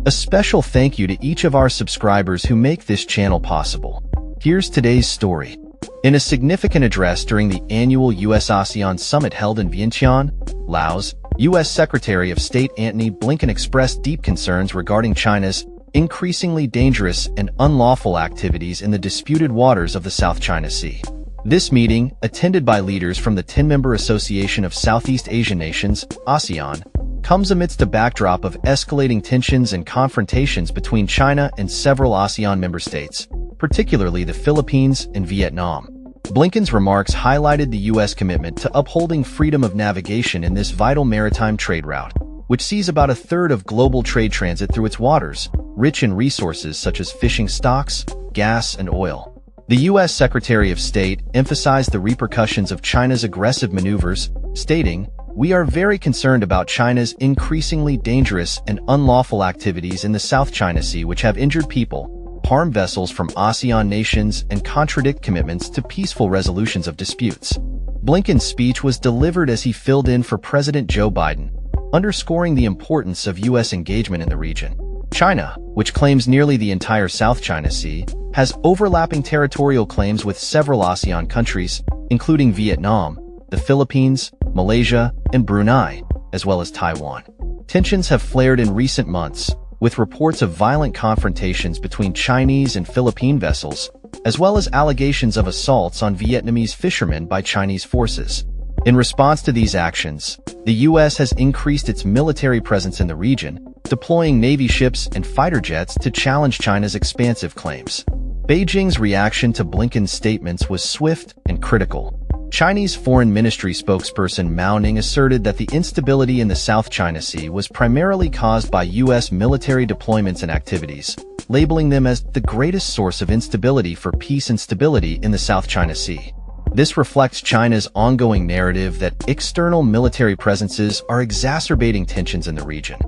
A special thank you to each of our subscribers who make this channel possible. Here's today's story. In a significant address during the annual U.S. ASEAN summit held in Vientiane, Laos, U.S. Secretary of State Antony Blinken expressed deep concerns regarding China's increasingly dangerous and unlawful activities in the disputed waters of the South China Sea. This meeting, attended by leaders from the 10-member Association of Southeast Asian Nations, ASEAN, comes amidst a backdrop of escalating tensions and confrontations between China and several ASEAN member states, particularly the Philippines and Vietnam. Blinken's remarks highlighted the U.S. commitment to upholding freedom of navigation in this vital maritime trade route, which sees about a third of global trade transit through its waters, rich in resources such as fishing stocks, gas, and oil. The U.S. Secretary of State emphasized the repercussions of China's aggressive maneuvers, stating, "We are very concerned about China's increasingly dangerous and unlawful activities in the South China Sea which have injured people, harm vessels from ASEAN nations, and contradict commitments to peaceful resolutions of disputes." Blinken's speech was delivered as he filled in for President Joe Biden, underscoring the importance of U.S. engagement in the region. China, which claims nearly the entire South China Sea, has overlapping territorial claims with several ASEAN countries, including Vietnam, the Philippines, Malaysia, and Brunei, as well as Taiwan. Tensions have flared in recent months, with reports of violent confrontations between Chinese and Philippine vessels, as well as allegations of assaults on Vietnamese fishermen by Chinese forces. In response to these actions, the U.S. has increased its military presence in the region, deploying Navy ships and fighter jets to challenge China's expansive claims. Beijing's reaction to Blinken's statements was swift and critical. Chinese Foreign Ministry spokesperson Mao Ning asserted that the instability in the South China Sea was primarily caused by U.S. military deployments and activities, labeling them as the greatest source of instability for peace and stability in the South China Sea. This reflects China's ongoing narrative that external military presences are exacerbating tensions in the region.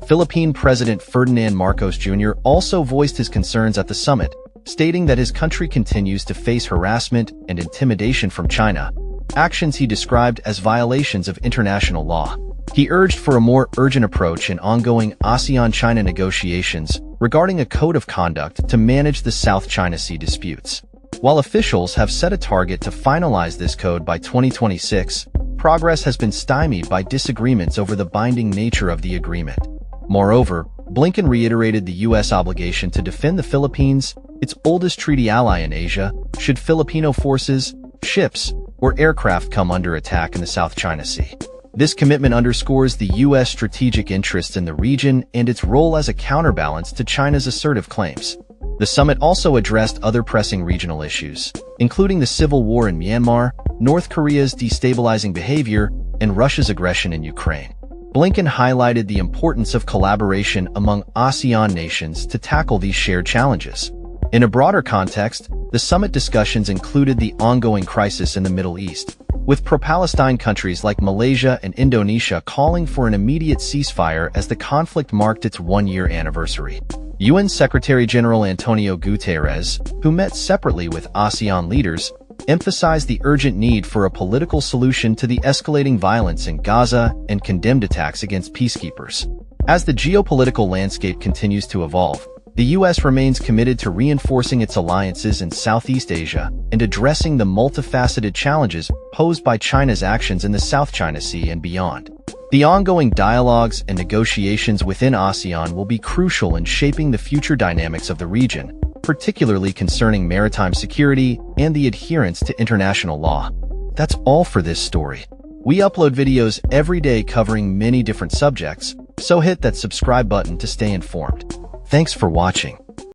Philippine President Ferdinand Marcos Jr. also voiced his concerns at the summit, stating that his country continues to face harassment and intimidation from China, actions he described as violations of international law. He urged for a more urgent approach in ongoing ASEAN-China negotiations regarding a code of conduct to manage the South China Sea disputes. While officials have set a target to finalize this code by 2026, progress has been stymied by disagreements over the binding nature of the agreement. Moreover, Blinken reiterated the U.S. obligation to defend the Philippines, its oldest treaty ally in Asia, should Filipino forces, ships, or aircraft come under attack in the South China Sea. This commitment underscores the U.S. strategic interest in the region and its role as a counterbalance to China's assertive claims. The summit also addressed other pressing regional issues, including the civil war in Myanmar, North Korea's destabilizing behavior, and Russia's aggression in Ukraine. Blinken highlighted the importance of collaboration among ASEAN nations to tackle these shared challenges. In a broader context, the summit discussions included the ongoing crisis in the Middle East, with pro-Palestine countries like Malaysia and Indonesia calling for an immediate ceasefire as the conflict marked its one-year anniversary. UN Secretary-General Antonio Guterres, who met separately with ASEAN leaders, emphasized the urgent need for a political solution to the escalating violence in Gaza and condemned attacks against peacekeepers. As the geopolitical landscape continues to evolve, the U.S. remains committed to reinforcing its alliances in Southeast Asia and addressing the multifaceted challenges posed by China's actions in the South China Sea and beyond. The ongoing dialogues and negotiations within ASEAN will be crucial in shaping the future dynamics of the region, particularly concerning maritime security and the adherence to international law. That's all for this story. We upload videos every day covering many different subjects, so hit that subscribe button to stay informed. Thanks for watching.